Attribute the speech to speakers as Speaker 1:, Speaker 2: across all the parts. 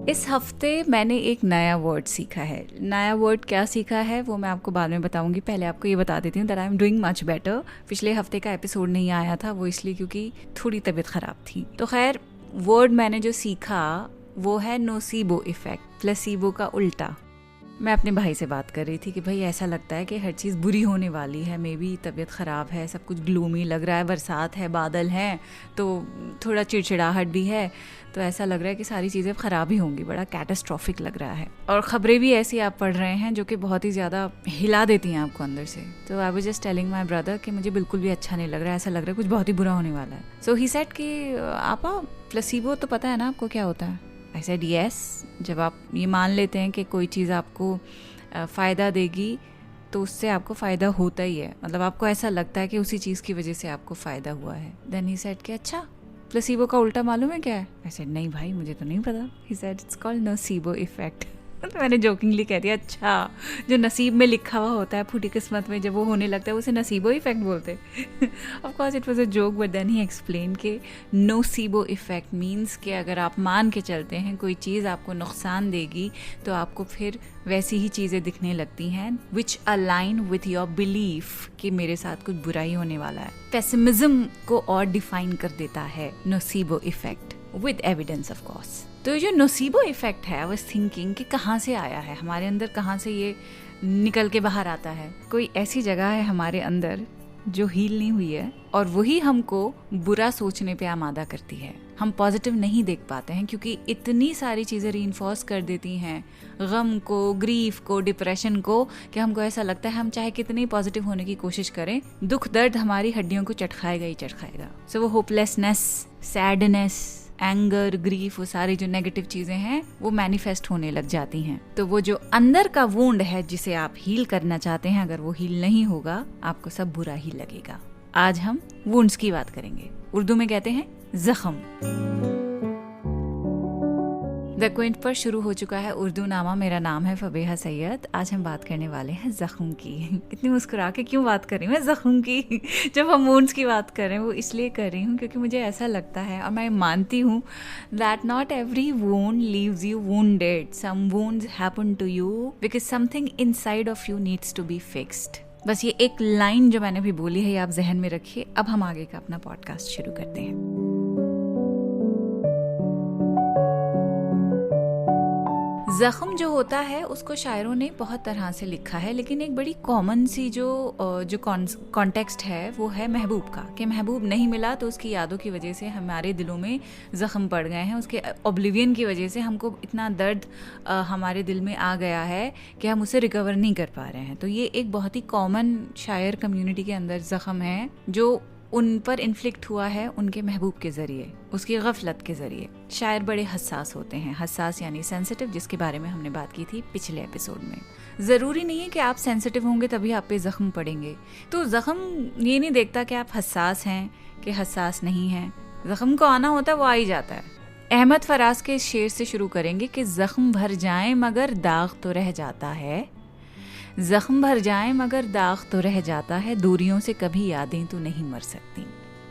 Speaker 1: इस हफ्ते मैंने एक नया वर्ड सीखा है। नया वर्ड क्या सीखा है वो मैं आपको बाद में बताऊंगी। पहले आपको ये बता देती हूँ that I am doing much better. पिछले हफ्ते का एपिसोड नहीं आया था, वो इसलिए क्योंकि थोड़ी तबीयत ख़राब थी। तो खैर, वर्ड मैंने जो सीखा वो है नोसीबो इफ़ेक्ट, प्लेसीबो का उल्टा। मैं अपने भाई से बात कर रही थी कि भाई ऐसा लगता है कि हर चीज़ बुरी होने वाली है, मे बी तबीयत ख़राब है, सब कुछ ग्लूमी लग रहा है, बरसात है, बादल हैं, तो थोड़ा चिड़चिड़ाहट भी है, तो ऐसा लग रहा है कि सारी चीज़ें ख़राब ही होंगी, बड़ा कैटास्ट्रॉफिक लग रहा है। और ख़बरें भी ऐसी आप पढ़ रहे हैं जो कि बहुत ही ज़्यादा हिला देती हैं आपको अंदर से। तो I was just telling my brother कि मुझे बिल्कुल भी अच्छा नहीं लग रहा है, ऐसा लग रहा है कुछ बहुत ही बुरा होने वाला है। सो ही सेड कि आपा प्लेसीबो तो पता है ना आपको क्या होता है? I said yes. जब आप ये मान लेते हैं कि कोई चीज़ आपको फ़ायदा देगी तो उससे आपको फ़ायदा होता ही है, मतलब आपको ऐसा लगता है कि उसी चीज़ की वजह से आपको फ़ायदा हुआ है। देन ही सेड कि अच्छा, प्लेसीबो का उल्टा मालूम है क्या है? आई सेड नहीं भाई, मुझे तो नहीं पता। He said it's called nocebo effect. तो मैंने जोकिंगली कह दिया अच्छा, जो नसीब में लिखा हुआ होता है, फूटी किस्मत में जब वो होने लगता है उसे नसीबो इफेक्ट बोलते हैं। Of course it was a joke, but then he explain के नोसीबो इफेक्ट मींस कि अगर आप मान के चलते हैं कोई चीज़ आपको नुकसान देगी तो आपको फिर वैसी ही चीज़ें दिखने लगती हैं विच अलाइन विथ योर बिलीफ कि मेरे साथ कुछ बुरा ही होने वाला है। पेसिमिज्म को और डिफाइन कर देता है nocebo effect with evidence of course. तो जो नोसीबो इफेक्ट है, आई वाज थिंकिंग कि कहाँ से आया है हमारे अंदर, कहाँ से ये निकल के बाहर आता है। कोई ऐसी जगह है हमारे अंदर जो हील नहीं हुई है और वही हमको बुरा सोचने पे आमादा करती है। हम पॉजिटिव नहीं देख पाते हैं क्योंकि इतनी सारी चीज़ें रीइंफोर्स कर देती हैं गम को, ग्रीफ को, डिप्रेशन को, कि हमको ऐसा लगता है हम चाहे कितनी पॉजिटिव होने की कोशिश करें, दुख दर्द हमारी हड्डियों को चटखाएगा ही चटखाएगा। सो वो होपलेसनेस, सैडनेस, एंगर, ग्रीफ, वो सारी जो नेगेटिव चीजें हैं वो मैनिफेस्ट होने लग जाती हैं। तो वो जो अंदर का वुंड है जिसे आप हील करना चाहते हैं, अगर वो हील नहीं होगा आपको सब बुरा ही लगेगा। आज हम वुंड्स की बात करेंगे। उर्दू में कहते हैं जख्म। द क्विंट पर शुरू हो चुका है उर्दू नामा। मेरा नाम है फबीहा सैयद। आज हम बात करने वाले हैं जख्म की। इतनी मुस्कुरा के क्यों बात कर रही हूँ मैं जख्म की? जब हम वुंड्स की बात कर रहे हैं वो इसलिए कर रही हूँ क्योंकि मुझे ऐसा लगता है और मैं मानती हूँ that not every wound leaves you wounded. Some wounds happen to you because something inside of you needs to be fixed. बस ये एक लाइन जो मैंने भी बोली है ये आप जहन में रखिए। अब हम आगे का अपना पॉडकास्ट शुरू करते हैं। ज़ख्म जो होता है उसको शायरों ने बहुत तरह से लिखा है, लेकिन एक बड़ी कॉमन सी जो कॉन्टेक्स्ट है वो है महबूब का, कि महबूब नहीं मिला तो उसकी यादों की वजह से हमारे दिलों में ज़ख्म पड़ गए हैं। उसके ऑब्लिवियन की वजह से हमको इतना दर्द हमारे दिल में आ गया है कि हम उसे रिकवर नहीं कर पा रहे हैं। तो ये एक बहुत ही कॉमन शायर कम्युनिटी के अंदर ज़ख्म है जो उन पर इन्फ्लिक्ट हुआ है उनके महबूब के ज़रिए, उसकी गफलत के ज़रिए। शायर बड़े हसास होते हैं, हसास यानी सेंसिटिव, जिसके बारे में हमने बात की थी पिछले एपिसोड में। ज़रूरी नहीं है कि आप सेंसिटिव होंगे तभी आप पे ज़ख्म पड़ेंगे। तो ज़ख्म ये नहीं देखता कि आप हसास हैं कि हसास नहीं हैं। ज़ख्म को आना होता है, वो आ ही जाता है। अहमद फराज के इस शेर से शुरू करेंगे कि ज़ख्म भर जाए मगर दाग तो रह जाता है, जख्म भर जाए मगर दाग तो रह जाता है, दूरियों से कभी यादें तो नहीं मर सकती।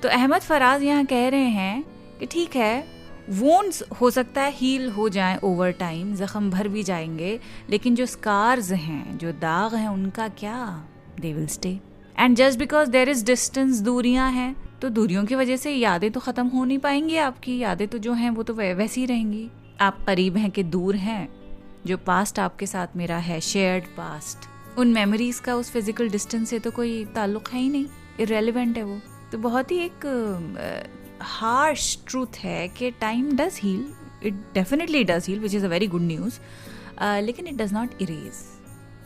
Speaker 1: तो अहमद फराज यहाँ कह रहे हैं कि ठीक है, वुंड्स हो सकता है हील हो जाएं ओवर टाइम, जख्म भर भी जाएंगे, लेकिन जो स्कार्स हैं, जो दाग हैं, उनका क्या? They will stay. And just because there is distance, दूरियां हैं, तो दूरियों की वजह से यादें तो खत्म हो नहीं पाएंगी। आपकी यादें तो जो हैं वो तो वैसी रहेंगी। आप करीब हैं कि दूर हैं, जो पास्ट आपके साथ मेरा है, शेयर्ड पास्ट, उन मेमोरीज का उस फिजिकल डिस्टेंस से तो कोई ताल्लुक है ही नहीं, इररेलेवेंट है वो। तो बहुत ही एक हार्श ट्रूथ है कि time does heal, it definitely does heal, which is a very good news, लेकिन इट डज नॉट इरेज।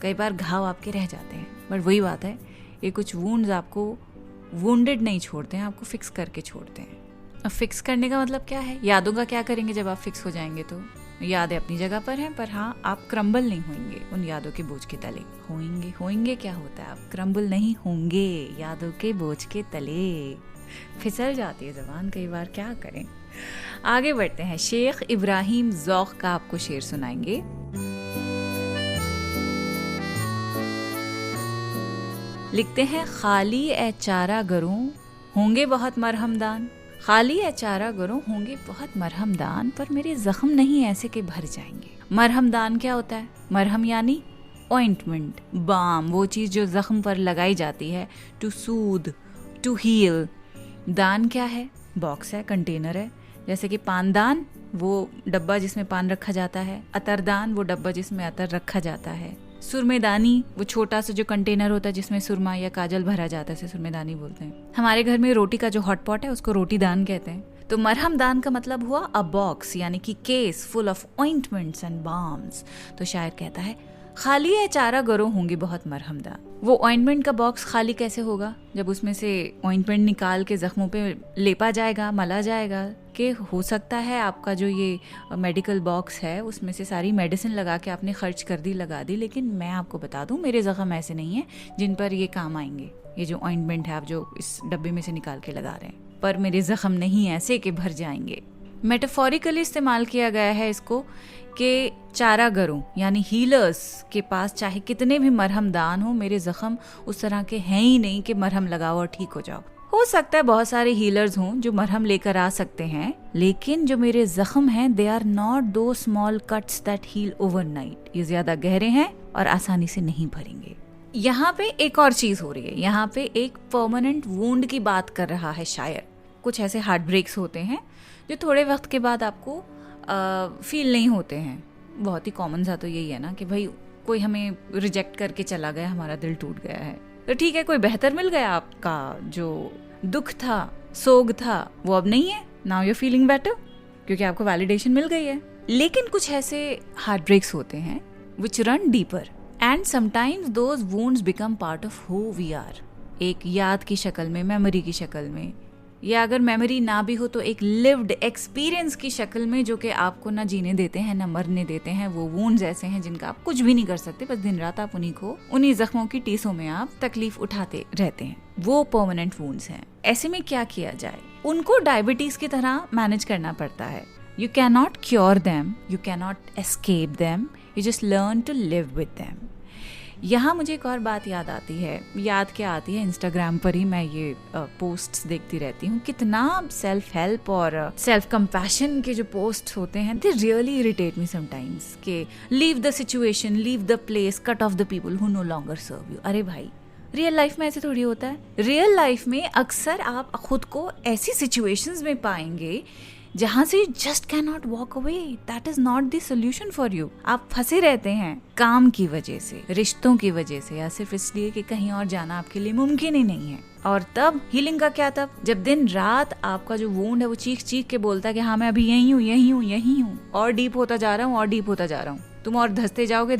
Speaker 1: कई बार घाव आपके रह जाते हैं, बट वही बात है, ये कुछ वुंड्स आपको वुंडेड नहीं छोड़ते हैं, आपको फिक्स करके छोड़ते हैं। अब फिक्स करने का मतलब क्या है? यादों का क्या करेंगे जब आप फिक्स हो जाएंगे? तो यादें अपनी जगह पर हैं, पर हाँ, आप क्रम्बल नहीं होंगे उन यादों के बोझ के तले। होंगे क्या होता है? आप क्रम्बल नहीं होंगे यादों के बोझ के तले। फिसल जाती है ज़बान कई बार, क्या करें। आगे बढ़ते हैं। शेख इब्राहिम ज़ौक़ का आपको शेर सुनाएंगे। लिखते हैं, खाली ए चारा गरूं होंगे बहुत मरहमदान, खाली है चारागारों होंगे बहुत मरहमदान, पर मेरे जख्म नहीं ऐसे के भर जाएंगे। मरहमदान क्या होता है? मरहम यानी ऑइंटमेंट, बाम, वो चीज़ जो जख्म पर लगाई जाती है, टू सूद, टू हील। दान क्या है? बॉक्स है, कंटेनर है, जैसे कि पानदान वो डब्बा जिसमें पान रखा जाता है, अतरदान वो डब्बा जिसमें अतर रखा जाता है, सुरमेदानी वो छोटा सा जो कंटेनर होता है जिसमें सुरमा या काजल भरा जाता है, इसे सुरमेदानी बोलते हैं। हमारे घर में रोटी का जो हॉट पॉट है उसको रोटी दान कहते हैं। तो मरहम दान का मतलब हुआ अ बॉक्स, यानी कि case full of ointments and balms. तो शायर कहता है खाली है चारागारों होंगे बहुत मरहमदान। वो ऑइंटमेंट का बॉक्स खाली कैसे होगा? जब उसमें से ऑइंटमेंट निकाल के जख्मों पे लेपा जाएगा, मला जाएगा। कि हो सकता है आपका जो ये मेडिकल बॉक्स है उसमें से सारी मेडिसिन लगा के आपने खर्च कर दी, लगा दी, लेकिन मैं आपको बता दूं मेरे जख्म ऐसे नहीं है जिन पर ये काम आएंगे। ये जो ऑइंटमेंट है आप जो इस डब्बे में से निकाल के लगा रहे हैं, पर मेरे जख्म नहीं ऐसे के भर जाएंगे। मेटाफोरिकली इस्तेमाल किया गया है इसको कि चारागारों यानी हीलर्स के पास चाहे कितने भी मरहम दान हो, मेरे जख्म उस तरह के हैं ही नहीं कि मरहम लगाओ और ठीक हो जाओ। हो सकता है बहुत सारे हीलर्स हों जो मरहम लेकर आ सकते हैं, लेकिन जो मेरे जख्म हैं they are not two small cuts that heal overnight. ये ज्यादा गहरे हैं और आसानी से नहीं भरेंगे। यहाँ पे एक और चीज हो रही है, यहाँ पे एक परमानेंट वुंड की बात कर रहा है शायर। कुछ ऐसे हार्ट ब्रेक्स होते हैं जो थोड़े वक्त के बाद आपको फील नहीं होते हैं। बहुत ही कॉमन सा तो यही है ना कि भाई कोई हमें रिजेक्ट करके चला गया, हमारा दिल टूट गया है, तो ठीक है कोई बेहतर मिल गया, आपका जो दुख था, सोग था, वो अब नहीं है। नाउ यू फीलिंग बेटर क्योंकि आपको वैलिडेशन मिल गई है। लेकिन कुछ ऐसे हार्ट ब्रेक्स होते हैं which run deeper and sometimes those wounds become part of who we are. एक याद की शक्ल में, मेमोरी की शक्ल में, या अगर मेमोरी ना भी हो तो एक लिव्ड एक्सपीरियंस की शक्ल में, जो कि आपको ना जीने देते हैं ना मरने देते हैं। वो वुंड्स ऐसे हैं जिनका आप कुछ भी नहीं कर सकते, बस दिन रात आप उन्हीं जख्मों की टीसों में आप तकलीफ उठाते रहते हैं। वो परमानेंट वुंड्स हैं। ऐसे में क्या किया जाए? उनको डायबिटीज की तरह मैनेज करना पड़ता है। You can not cure them, you can not escape them, you just learn to live with them. यहाँ मुझे एक और बात याद आती है। याद क्या आती है? इंस्टाग्राम पर ही मैं ये पोस्ट्स देखती रहती हूँ। कितना सेल्फ हेल्प और सेल्फ कंपैशन के जो पोस्ट्स होते हैं, they really irritate me sometimes. कि leave the situation, leave the place, cut off the people who no longer serve you. अरे भाई, रियल लाइफ में ऐसे थोड़ी होता है। रियल लाइफ में अक्सर आप खुद को ऐसी सिचुएशंस में पाएंगे जहां से just can not walk away. That is not the solution for you. आप फंसे रहते हैं काम की वजह से, रिश्तों की वजह से, या सिर्फ इसलिए कि कहीं और जाना आपके लिए मुमकिन ही नहीं है। और तब हीलिंग का क्या? तब जब दिन रात आपका जो वुंड है वो चीख चीख के बोलता है कि हाँ मैं अभी यहीं हूँ, यहीं हूँ, यहीं हूँ, और डीप होता जा रहा हूँ, और डीप होता जा रहा हूँ, तुम और धंसते जाओगे।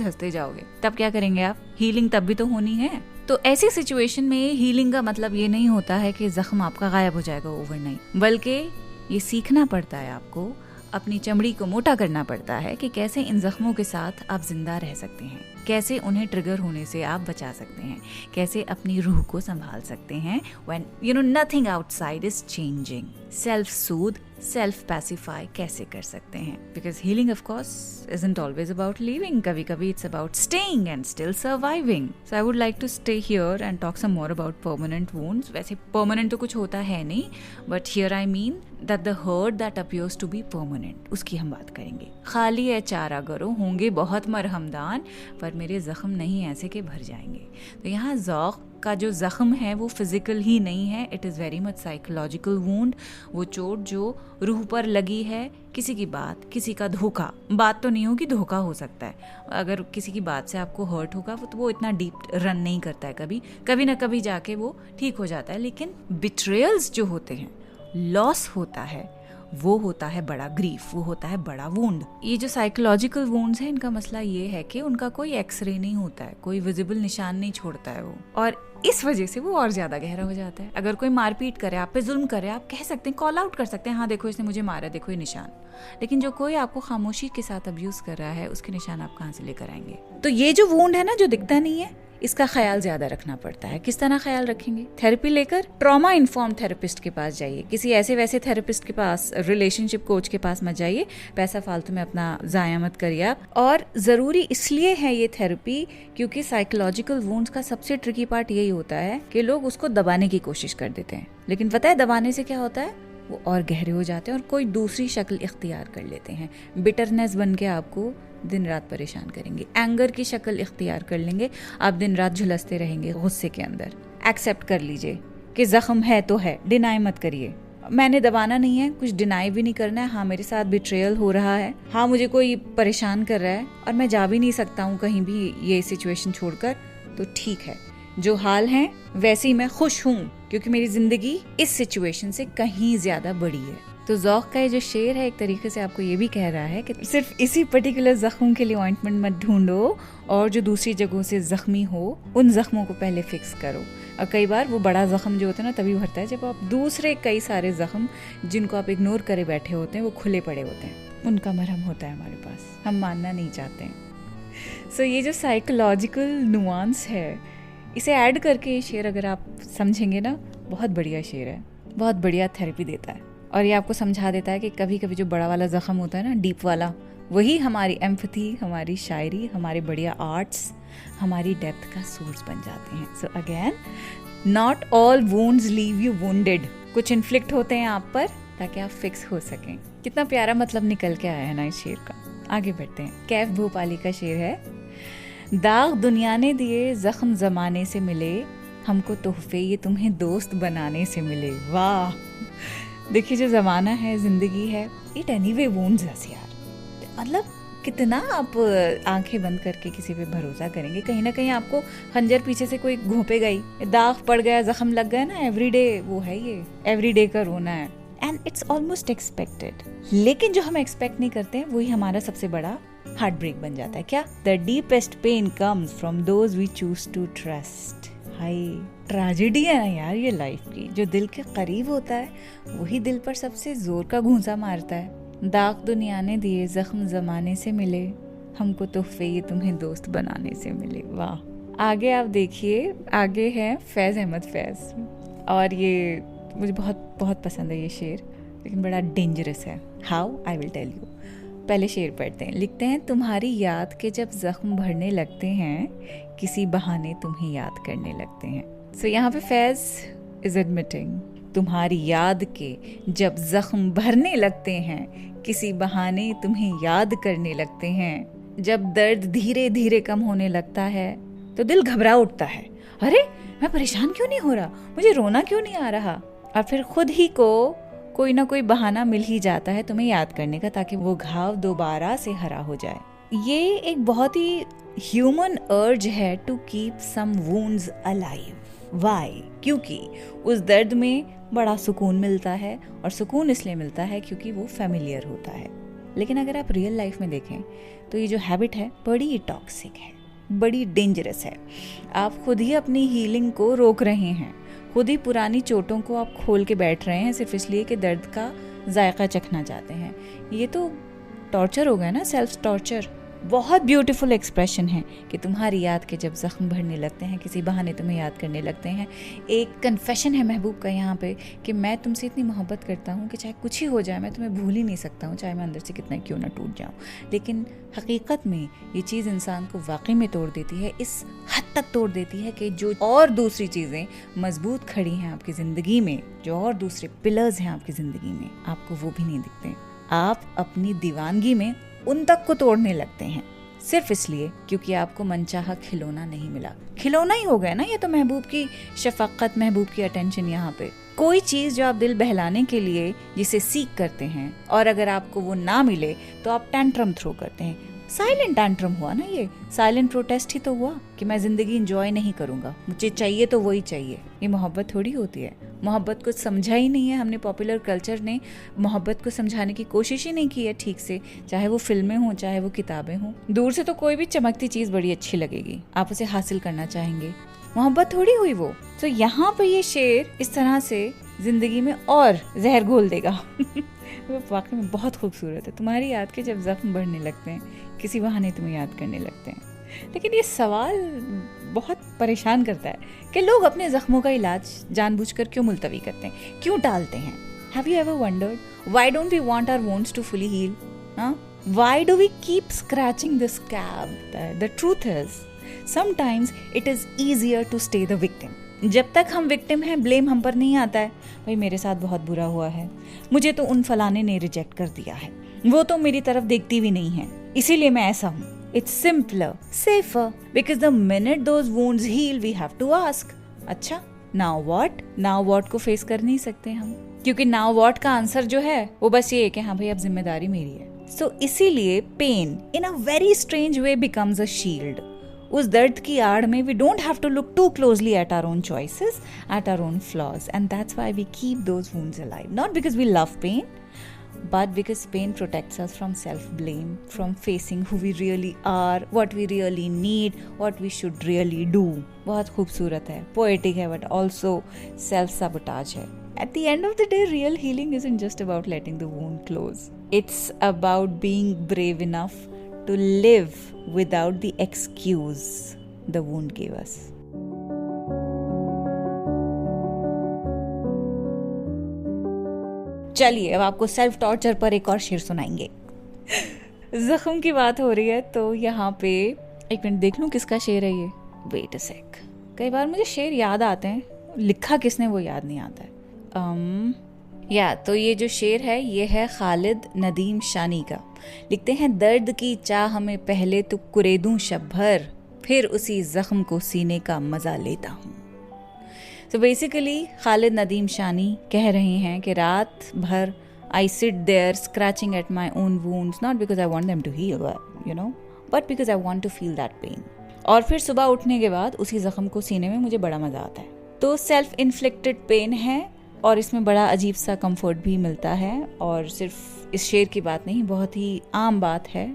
Speaker 1: तब क्या करेंगे आप? हीलिंग तब भी तो होनी है। तो ऐसी सिचुएशन में हीलिंग का मतलब ये नहीं होता है कि जख्म आपका गायब हो जाएगा ओवरनाइट, बल्कि ये सीखना पड़ता है आपको, अपनी चमड़ी को मोटा करना पड़ता है कि कैसे इन जख्मों के साथ आप जिंदा रह सकते हैं, कैसे उन्हें ट्रिगर होने से आप बचा सकते हैं, कैसे अपनी रूह को संभाल सकते हैं when you know nothing outside is changing. Self Sood, self pacify कैसे कर सकते हैं? Because healing of course isn't always about leaving. कभी कभी it's about staying and still surviving. So I would like to stay here and talk some more about permanent wounds. वैसे permanent तो कुछ होता है नहीं, but here I mean that the hurt that appears to be permanent, उसकी हम बात करेंगे। खाली है चारागारों होंगे बहुत मरहमदान, पर मेरे जख्म नहीं ऐसे के भर जाएंगे। तो यहाँ ज़ौक़ का जो जख्म है वो फिजिकल ही नहीं है, it is very much psychological wound. वो चोट जो रूह पर लगी है, किसी की बात, किसी का धोखा, बात तो नहीं होगी, धोखा हो सकता है। अगर किसी की बात से आपको हर्ट होगा तो वो इतना डीप रन नहीं करता है, कभी ना कभी जाके वो ठीक हो जाता है। लेकिन बिट्रेयल्स जो होते हैं, लॉस होता है, वो होता है बड़ा ग्रीफ, वो होता है बड़ा वुंड। ये जो साइकोलॉजिकल वुंड्स हैं, इनका मसला ये है कि उनका कोई एक्सरे नहीं होता है, कोई विजिबल निशान नहीं छोड़ता है वो, और इस वजह से वो और ज्यादा गहरा हो जाता है। अगर कोई मारपीट करे, आप पे जुल्म करे, आप कह सकते हैं, कॉल आउट कर सकते हैं, हाँ देखो इसने मुझे मारा, देखो ये निशान। लेकिन जो कोई आपको खामोशी के साथ अब्यूज कर रहा है, उसके निशान आप कहाँ से लेकर आएंगे? तो ये जो वुंड है ना, जो दिखता नहीं है, इसका ख्याल ज्यादा रखना पड़ता है। किस तरह ख्याल रखेंगे? थेरेपी लेकर ट्रॉमा इन्फॉर्म थेरेपिस्ट के पास जाइए, किसी ऐसे वैसे थेरेपिस्ट के पास, रिलेशनशिप कोच के पास मत जाइए, पैसा फालतू में अपना जाया मत करिए आप। और जरूरी इसलिए है ये थेरेपी क्योंकि साइकोलॉजिकल वुंड्स का सबसे ट्रिकी पार्ट यही होता है कि लोग उसको दबाने की कोशिश कर देते हैं। लेकिन पता है दबाने से क्या होता है? वो और गहरे हो जाते हैं और कोई दूसरी शक्ल इख्तियार कर लेते हैं। बिटरनेस बन के आपको दिन रात परेशान करेंगे, एंगर की शक्ल इख्तियार कर लेंगे, आप दिन रात झुलसते रहेंगे गुस्से के अंदर। एक्सेप्ट कर लीजिए कि जख्म है तो है, डिनाई मत करिए। मैंने दबाना नहीं है, कुछ डिनाई भी नहीं करना है। हाँ, मेरे साथ बिट्रेयल हो रहा है, हाँ मुझे कोई परेशान कर रहा है और मैं जा भी नहीं सकता हूँ कहीं भी ये सिचुएशन छोड़कर, तो ठीक है, जो हाल है वैसे ही मैं खुश हूँ क्योंकि मेरी जिंदगी इस सिचुएशन से कहीं ज्यादा बड़ी है। तो ज़ौक़ का ये जो शेर है एक तरीके से आपको ये भी कह रहा है कि सिर्फ इसी पर्टिकुलर जख्म के लिए ऑइंटमेंट मत ढूंढो, और जो दूसरी जगहों से जख्मी हो उन जख्मों को पहले फिक्स करो। और कई बार वो बड़ा जख्म जो होता है ना तभी भरता है जब आप दूसरे कई सारे जख्म जिनको आप इग्नोर करे बैठे होते हैं वो खुले पड़े होते हैं, उनका मरहम होता है हमारे पास, हम मानना नहीं चाहते हैं। सो ये जो साइकोलॉजिकल नुआंस है, इसे ऐड करके ये शेर अगर आप समझेंगे ना, बहुत बढ़िया शेर है, बहुत बढ़िया थेरेपी देता है। और ये आपको समझा देता है कि कभी कभी जो बड़ा वाला जख्म होता है ना, डीप वाला, वही हमारी एम्पैथी, हमारी शायरी, हमारे बढ़िया आर्ट्स, हमारी डेप्थ का सोर्स बन जाते हैं। So again, not all wounds leave you wounded. कुछ इन्फ्लिक्ट होते हैं आप पर ताकि आप फिक्स हो सकें। कितना प्यारा मतलब निकल के आया है ना इस शेर का। आगे बढ़ते हैं। कैफ भोपाली का शेर है, दाग दुनिया ने दिए, जख्म जमाने से मिले, हमको तोहफे ये तुम्हें दोस्त बनाने से मिले। वाह, देखिए जो ज़माना है, ज़िंदगी है, इट एनीवे वोंट्स अस यार। मतलब कितना आप आंखें बंद करके किसी पे भरोसा करेंगे, कहीं ना कहीं आपको खंजर पीछे से कोई घोंपेगा ही, दाग पड़ गया, जख्म लग गया ना, एवरीडे वो है, ये एवरीडे का रोना है, एंड इट्स ऑलमोस्ट एक्सपेक्टेड। लेकिन जो हम एक्सपेक्ट नहीं करते हैं वही हमारा सबसे बड़ा हार्ट ब्रेक बन जाता है। क्या? The deepest pain comes from those we choose to trust. हाय, ट्रेजेडी है ना यार ये लाइफ की। जो दिल के करीब होता है वही दिल पर सबसे जोर का घूंसा मारता है। दाग दुनिया ने दिए, जख्म जमाने से मिले, हमको तोहफे ये तुम्हें दोस्त बनाने से मिले। वाह। आगे आप देखिए, आगे है फैज़ अहमद फैज़, और ये मुझे बहुत बहुत पसंद है ये शेर, लेकिन बड़ा डेंजरस है। How? I will tell you. पहले शेर पढ़ते हैं। लिखते हैं, तुम्हारी याद के जब जख्म भरने लगते हैं, किसी बहाने तुम्हें याद करने लगते हैं। सो यहाँ पे फैज़ इज एडमिटिंग, तुम्हारी याद के जब जख्म भरने लगते हैं, किसी बहाने तुम्हें याद करने लगते हैं। जब दर्द धीरे धीरे कम होने लगता है तो दिल घबरा उठता है, अरे मैं परेशान क्यों नहीं हो रहा, मुझे रोना क्यों नहीं आ रहा। और फिर खुद ही को कोई ना कोई बहाना मिल ही जाता है तुम्हें याद करने का, ताकि वो घाव दोबारा से हरा हो जाए। ये एक बहुत ही ह्यूमन अर्ज है to keep some wounds alive. Why? क्योंकि उस दर्द में बड़ा सुकून मिलता है, और सुकून इसलिए मिलता है क्योंकि वो फेमिलियर होता है। लेकिन अगर आप रियल लाइफ में देखें तो ये जो हैबिट है बड़ी टॉक्सिक है, बड़ी डेंजरस है। आप खुद ही अपनी हीलिंग को रोक रहे हैं, खुद ही पुरानी चोटों को आप खोल के बैठ रहे हैं सिर्फ इसलिए कि दर्द का जायका चखना चाहते हैं। ये तो टॉर्चर हो गया ना, सेल्फ टॉर्चर। बहुत ब्यूटीफुल एक्सप्रेशन है कि तुम्हारी याद के जब जख्म भरने लगते हैं, किसी बहाने तुम्हें याद करने लगते हैं। एक कन्फेशन है महबूब का यहाँ पे कि मैं तुमसे इतनी मोहब्बत करता हूँ कि चाहे कुछ ही हो जाए मैं तुम्हें भूल ही नहीं सकता हूँ, चाहे मैं अंदर से कितना क्यों ना टूट जाऊँ। लेकिन हकीकत में ये चीज़ इंसान को वाकई में तोड़ देती है, इस हद तक तोड़ देती है कि जो और दूसरी चीज़ें मजबूत खड़ी हैं आपकी ज़िंदगी में, जो और दूसरे पिलर्स हैं आपकी ज़िंदगी में, आपको वो भी नहीं दिखते। आप अपनी दीवानगी में उन तक को तोड़ने लगते हैं सिर्फ इसलिए क्योंकि आपको मनचाहा खिलौना नहीं मिला। खिलौना ही हो गया ना ये तो, महबूब की शफकत, महबूब की अटेंशन। यहाँ पे कोई चीज़ जो आप दिल बहलाने के लिए जिसे सीख करते हैं, और अगर आपको वो ना मिले तो आप टैंट्रम थ्रो करते हैं। साइलेंट टैंट्रम हुआ ना, ये साइलेंट प्रोटेस्ट ही तो हुआ कि मैं जिंदगी एंजॉय नहीं करूंगा, मुझे चाहिए तो वही चाहिए। ये मोहब्बत थोड़ी होती है। मोहब्बत को समझा ही नहीं है हमने, पॉपुलर कल्चर ने मोहब्बत को समझाने की कोशिश ही नहीं की है ठीक से, चाहे वो फिल्में हों चाहे वो किताबें हों। दूर से तो कोई भी चमकती चीज़ बड़ी अच्छी लगेगी, आप उसे हासिल करना चाहेंगे, मोहब्बत थोड़ी हुई वो। तो यहाँ पे ये शेर इस तरह से जिंदगी में और जहर घोल देगा। वो वाकई में बहुत खूबसूरत है। तुम्हारी याद के जब जख्म बढ़ने लगते हैं, किसी बहाने तुम्हें याद करने लगते हैं। लेकिन ये सवाल बहुत परेशान करता है कि लोग अपने जख्मों का इलाज जानबूझकर क्यों मुलतवी करते हैं, क्यों टालते हैं। Have you ever wondered why don't we want our wounds to fully heal? Why do we keep scratching the scab? The truth is, sometimes it is easier to stay the victim. जब तक हम victim हैं, blame हम पर नहीं आता है। भाई मेरे साथ बहुत बुरा हुआ है, मुझे तो उन फलाने ने रिजेक्ट कर दिया है, वो तो मेरी तरफ देखती भी नहीं है, इसीलिए मैं ऐसा हूँ। It's simpler, safer, because the minute those wounds heal, we have to ask, अच्छा now what? Now what को फेस कर नहीं सकते हम, क्योंकि now what का आंसर जो है वो बस ये है कि हाँ भाई अब जिम्मेदारी मेरी है। So इसीलिए pen in a very strange way becomes a shield. उस दर्द की आड़ में we don't have to look too closely at our own choices, at our own flaws, and that's why we keep those wounds alive. Not because we love pain, but because pain protects us from self-blame, from facing who we really are, what we really need, what we should really do. बहुत खूबसूरत है, poetic है, but also self-sabotage है. At the end of the day, real healing isn't just about letting the wound close. It's about being brave enough to live without the excuse the wound gave us. चलिए अब आपको self torture पर एक और शेर सुनाएंगे। जख्म की बात हो रही है तो यहाँ पे एक मिनट देख लूं किसका शेर है ये। वेट अ सेक। कई बार मुझे शेर याद आते हैं, लिखा किसने वो याद नहीं आता है। तो ये जो शेर है ये है खालिद नदीम शानी का। लिखते हैं, दर्द की चाह में पहले तो कुरेदूं शब भर, फिर उसी जख्म को सीने का मजा लेता हूँ। तो बेसिकली खालिद नदीम शानी कह रहे हैं कि रात भर I sit there scratching at my own wounds, not because I want them to heal, but because I want to feel that pain. और फिर सुबह उठने के बाद उसी जख्म को सीने में मुझे बड़ा मजा आता है। तो सेल्फ इन्फ्लिक्टेड पेन है और इसमें बड़ा अजीब सा कंफर्ट भी मिलता है। और सिर्फ इस शेर की बात नहीं, बहुत ही आम बात है।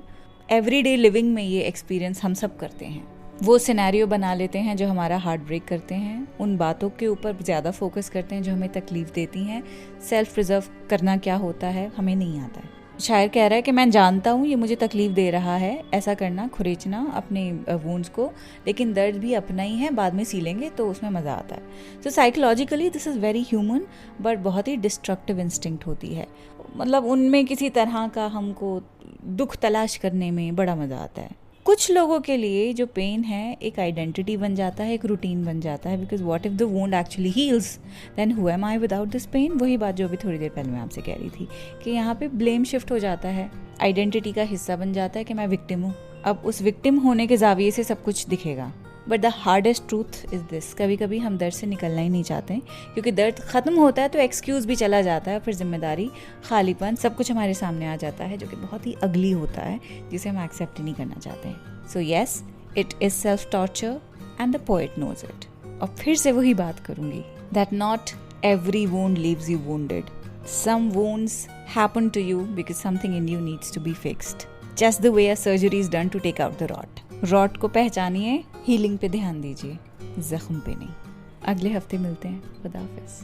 Speaker 1: एवरीडे लिविंग में ये एक्सपीरियंस हम सब करते हैं। वो सिनेरियो बना लेते हैं जो हमारा हार्ट ब्रेक करते हैं, उन बातों के ऊपर ज़्यादा फोकस करते हैं जो हमें तकलीफ देती हैं। सेल्फ प्रिजर्व करना क्या होता है हमें नहीं आता है। शायर कह रहा है कि मैं जानता हूँ ये मुझे तकलीफ दे रहा है, ऐसा करना, खुरेचना अपने वूंड्स को, लेकिन दर्द भी अपना ही है, बाद में सी लेंगे तो उसमें मज़ा आता है। So psychologically this is very human, but बहुत ही डिस्ट्रक्टिव इंस्टिंक्ट होती है। मतलब उनमें किसी तरह का हमको दुख तलाश करने में बड़ा मज़ा आता है। कुछ लोगों के लिए जो पेन है एक आइडेंटिटी बन जाता है, एक रूटीन बन जाता है, because what if the wound actually heals, then who am I without this pain. वही बात जो अभी थोड़ी देर पहले मैं आपसे कह रही थी कि यहाँ पे ब्लेम शिफ्ट हो जाता है, आइडेंटिटी का हिस्सा बन जाता है कि मैं विक्टिम हूँ। अब उस विक्टिम होने के जाविये से सब कुछ दिखेगा, but the hardest truth is this, कभी कभी हम दर्द से निकलना ही नहीं चाहते, क्योंकि दर्द ख़त्म होता है तो एक्सक्यूज़ भी चला जाता है, फिर जिम्मेदारी, खालीपन, सब कुछ हमारे सामने आ जाता है, जो कि बहुत ही अगली होता है, जिसे हम एक्सेप्ट ही नहीं करना चाहते हैं। So yes, it is self torture and the poet knows it. और फिर से वही बात करूँगी, that not every wound leaves you wounded. Some wounds happen to you because something in you needs to be fixed, just the way a surgery is done to take out the rot. Rot को पहचानिए, healing पे ध्यान दीजिए, जख्म पे नहीं। अगले हफ्ते मिलते हैं। खुदा हाफिज़।